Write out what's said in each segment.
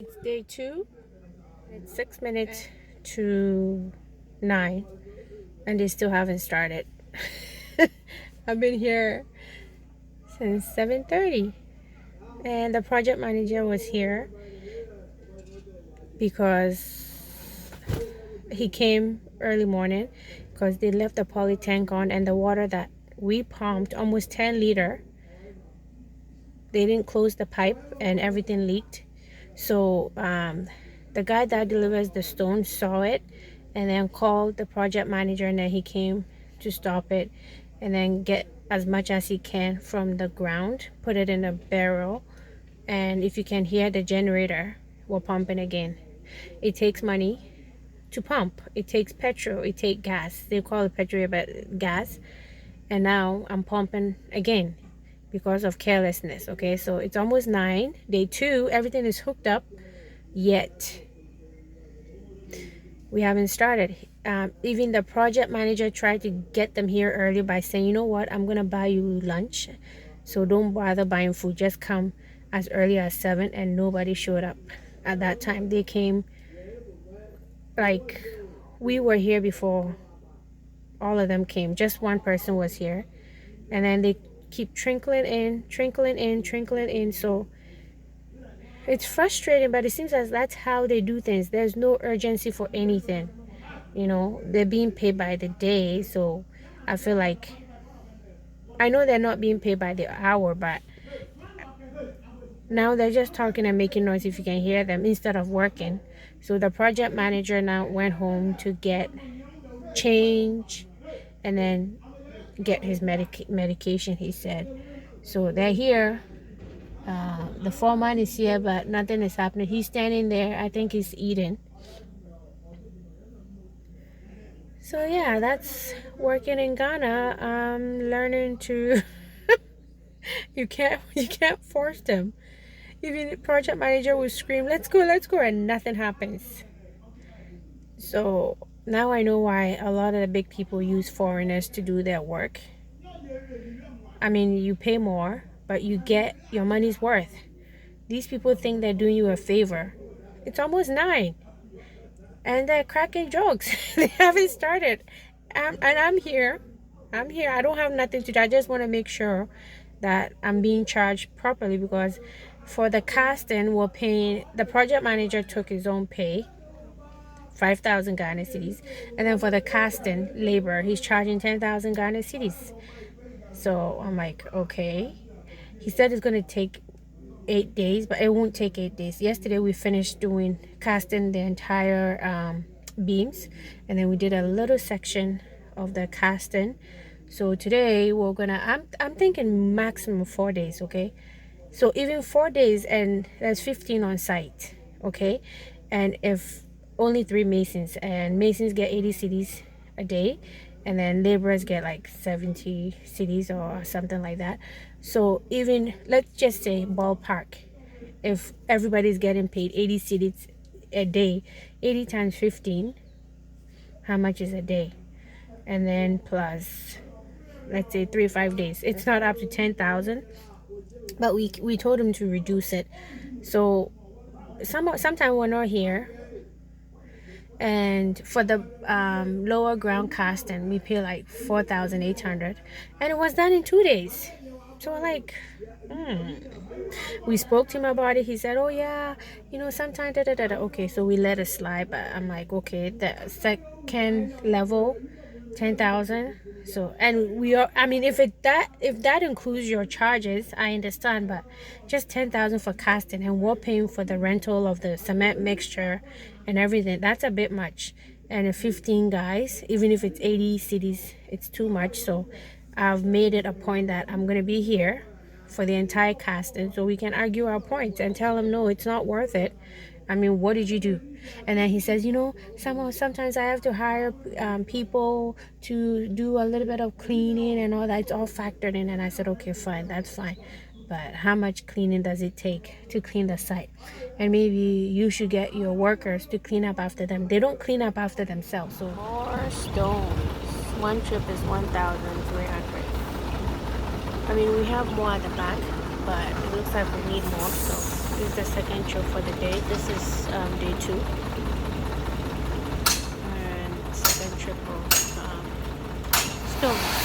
It's day 2. It's 6 minutes to 9, and they still haven't started. I've been here since 7:30, and the project manager was here because he came early morning because they left the poly tank on, and the water that we pumped, almost 10 liter, they didn't close the pipe and everything leaked. So the guy that delivers the stone saw it and then called the project manager, and then he came to stop it and then get as much as he can from the ground, put it in a barrel, and if you can hear the generator, we're pumping again. It takes money to pump. It takes petrol, it takes gas. They call it petrol, but gas. And now I'm pumping again because of carelessness. Okay, so it's almost 9, day 2, everything is hooked up, yet we haven't started. Even the project manager tried to get them here early by saying, you know what, I'm gonna buy you lunch, so don't bother buying food, just come as early as 7, and nobody showed up at that time. They came like we were here before all of them came. Just one person was here, and then they keep trickling in. So it's frustrating, but it seems as that's how they do things. There's no urgency for anything. You know, they're being paid by the day, so I feel like, I know they're not being paid by the hour, but now they're just talking and making noise, if you can hear them, instead of working. So the project manager now went home to get change and then get his medication, he said. So they're here. The foreman is here, but nothing is happening. He's standing there. I think he's eating. So yeah, that's working in Ghana. Learning to you can't force them. Even the project manager will scream, let's go, and nothing happens. So now I know why a lot of the big people use foreigners to do their work. I mean, you pay more, but you get your money's worth. These people think they're doing you a favor. It's almost 9, and they're cracking jokes. They haven't started, and I'm here. I don't have nothing to do. I just want to make sure that I'm being charged properly, because for the casting, we're paying. The project manager took his own pay, 5,000 Ghana cedis, and then for the casting labor, he's charging 10,000 Ghana cedis. So I'm like, okay. He said it's gonna take 8 days, but it won't take 8 days. Yesterday we finished casting the entire beams, and then we did a little section of the casting. So today we're gonna, I'm thinking maximum 4 days. Okay, so even 4 days, and there's 15 on site. Okay, and if only 3 masons, and masons get 80 cedis a day, and then laborers get like 70 cedis or something like that. So even, let's just say ballpark, if everybody's getting paid 80 cedis a day, 80 times 15, how much is a day? And then plus, let's say 3 or 5 days, it's not up to 10,000, but we told him to reduce it. So sometime we're not here, and for the lower ground casting we pay like 4,800, and it was done in 2 days. So we're like, we spoke to him about it. He said, oh yeah, you know, sometimes da, da, da, da. Okay, so we let it slide, but I'm like, okay, the second level 10,000. So, and we are, I mean, if that includes your charges, I understand, but just 10,000 for casting, and we're paying for the rental of the cement mixture and everything, that's a bit much. And if 15 guys, even if it's 80 cedis, it's too much. So I've made it a point that I'm gonna be here for the entire casting, so we can argue our points and tell him, no, it's not worth it. I mean, what did you do? And then he says, you know, sometimes I have to hire people to do a little bit of cleaning and all that. It's all factored in. And I said, okay, fine, that's fine. but how much cleaning does it take to clean the site? And maybe you should get your workers to clean up after them. They don't clean up after themselves. So more stones. One trip is 1,300. I mean, we have more at the back, but it looks like we need more. So this is the second trip for the day. This is day 2. And second trip of stones.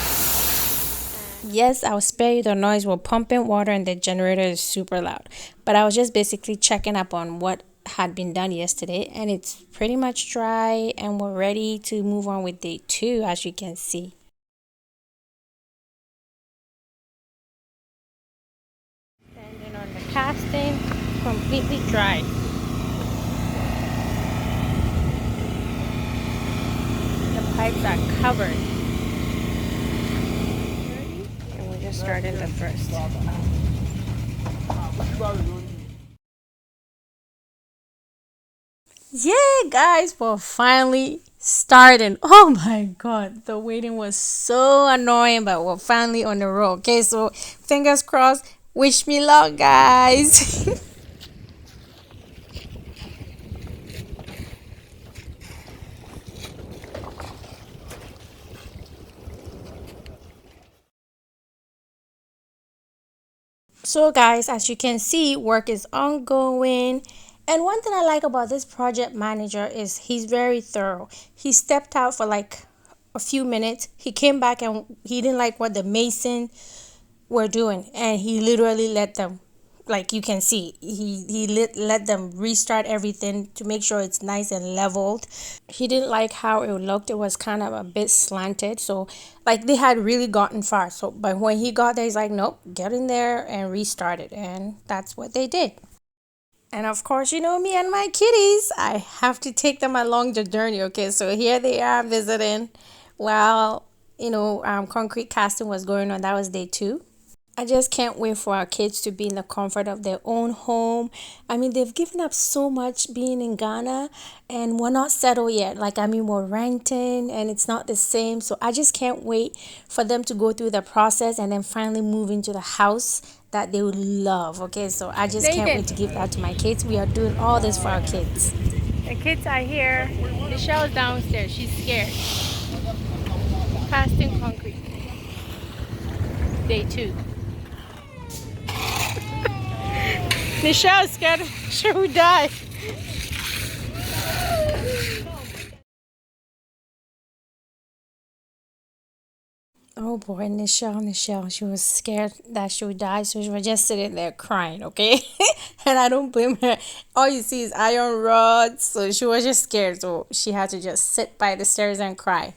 Yes, I'll spare you the noise. We're pumping water and the generator is super loud. But I was just basically checking up on what had been done yesterday, and it's pretty much dry and we're ready to move on with day 2, as you can see. Standing on the casting, completely dry. The pipes are covered. And we're just starting the first. Yeah, guys, we're finally starting. Oh my god, the waiting was so annoying, but we're finally on the road. Okay, so fingers crossed. Wish me luck, guys. So, guys, as you can see, work is ongoing. And one thing I like about this project manager is he's very thorough. He stepped out for like a few minutes. He came back and he didn't like what the mason were doing, and he literally let them, like you can see, let them restart everything to make sure it's nice and leveled. He didn't like how it looked. It was kind of a bit slanted, so like they had really gotten far. So but when he got there, he's like, nope, get in there and restart it, and that's what they did. And of course, you know me and my kitties, I have to take them along the journey. Okay, so here they are visiting while concrete casting was going on. That was day 2. I just can't wait for our kids to be in the comfort of their own home. I mean, they've given up so much being in Ghana, and we're not settled yet. Like, I mean, we're renting and it's not the same. So I just can't wait for them to go through the process and then finally move into the house that they would love. Okay, so I just can't wait to give that to my kids. We are doing all this for our kids. The kids are here. Michelle's downstairs. She's scared. Casting concrete. Day 2. Nisha's scared she will die. Oh boy, Nichelle, she was scared that she would die, so she was just sitting there crying, okay? And I don't blame her. All you see is iron rods, so she was just scared, so she had to just sit by the stairs and cry.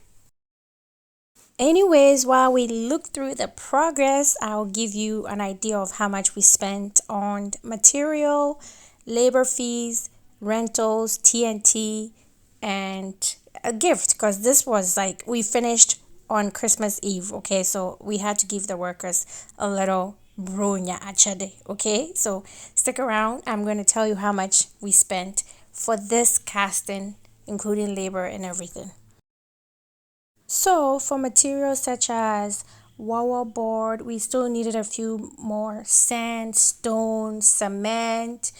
Anyways, while we look through the progress, I'll give you an idea of how much we spent on material, labor fees, rentals, TNT, and a gift, because this was like we finished on Christmas Eve. Okay, so we had to give the workers a little bronya achade. Okay, so stick around. I'm going to tell you how much we spent for this casting, including labor and everything. So for materials such as wall board, we still needed a few more: sand, stone, cement,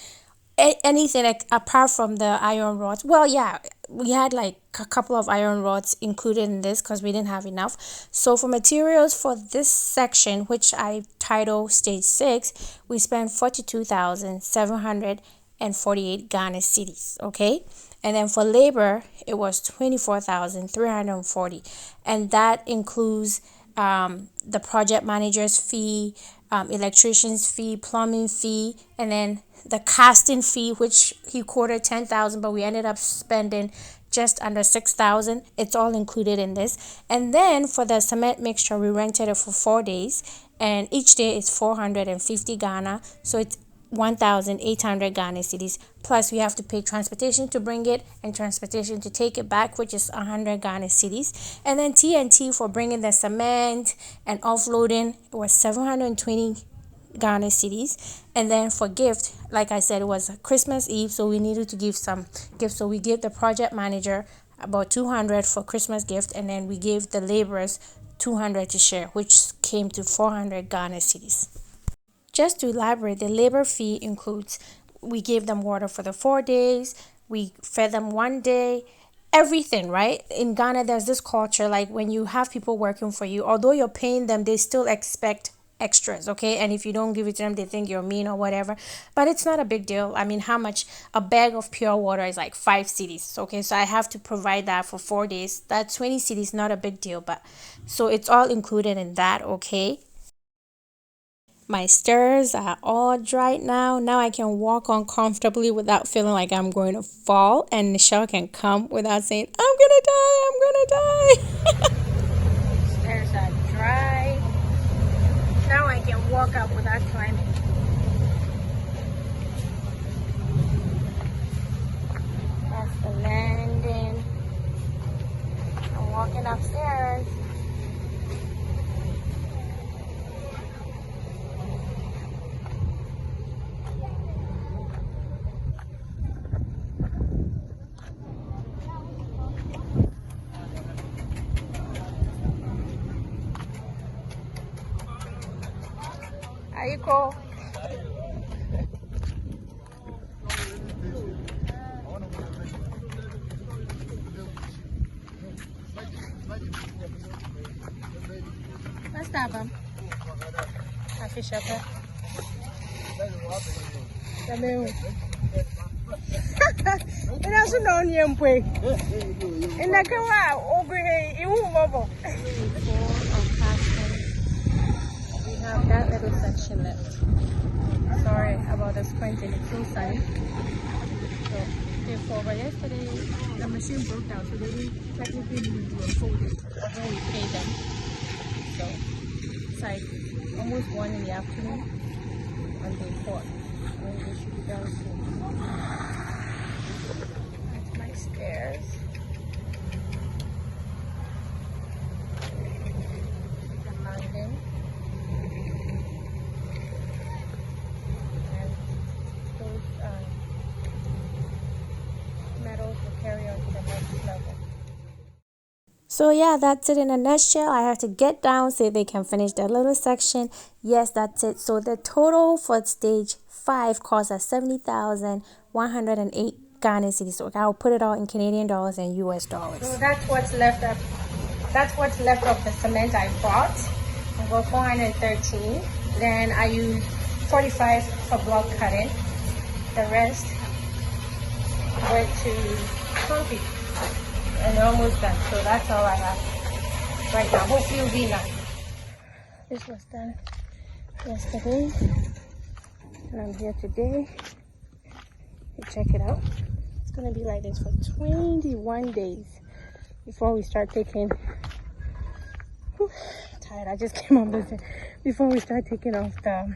anything like apart from the iron rods. Well, yeah, we had like a couple of iron rods included in this because we didn't have enough. So for materials for this section, which I title stage 6, we spent 42,748 Ghana cedis. Okay, and then for labor it was 24,340, and that includes the project manager's fee, electrician's fee, plumbing fee, and then the casting fee, which he quoted 10,000, but we ended up spending just under 6,000. It's all included in this. And then for the cement mixture, we rented it for 4 days, and each day is 450 Ghana, so it's 1,800 Ghana cedis. Plus, we have to pay transportation to bring it and transportation to take it back, which is 100 Ghana cedis. And then TNT for bringing the cement and offloading, it was 720 Ghana cedis. And then for gift, like I said, it was Christmas Eve, so we needed to give some gifts. So we gave the project manager about 200 for Christmas gift, and then we gave the laborers 200 to share, which came to 400 Ghana cedis. just to elaborate, the labor fee includes we gave them water for the 4 days, we fed them 1 day, everything, right? In Ghana, there's this culture like when you have people working for you, although you're paying them, they still expect extras, okay? And if you don't give it to them, they think you're mean or whatever. But it's not a big deal. I mean, how much a bag of pure water is like 5 cedis, okay? So I have to provide that for 4 days. That 20 cedis, not a big deal, but so it's all included in that, okay? My stairs are all dried now. Now I can walk on comfortably without feeling like I'm going to fall, and Michelle can come without saying, I'm gonna die, I'm gonna die. Stairs are dry. Now I can walk up without climbing. That's the landing. I'm walking upstairs. Aiko. What's that, Bum? A fish up there. And also known young boy. And I go out over here, you won't mobile. We have that little section left. Sorry about the squinting, it's so sunny. So, day 4, but yesterday the machine broke down, so they didn't technically need to do a full day. Although we paid them. So, it's like almost 1 in the afternoon on day 4. And they should be done soon. That's my stairs. The landing. And those metals will carry on to the next level. So yeah, that's it in a nutshell. I have to get down so they can finish their little section. Yes, that's it. So the total for stage 5 costs us 70,108 Ghana cedis. So I'll put it all in Canadian dollars and US dollars. So that's what's left of the cement I bought. I got 413. Then I used 45 for block cutting. The rest went to concrete. And they're almost done, so that's all I have right now. Hopefully it'll be nice. This was done yesterday, and I'm here today. You check it out. It's gonna be like this for 21 days before we start taking. Whew, tired. I just came up with it. Before we start taking off the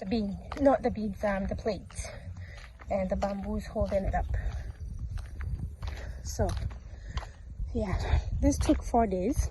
beam, not the beads, the plates, and the bamboos holding it up. So yeah, this took 4 days.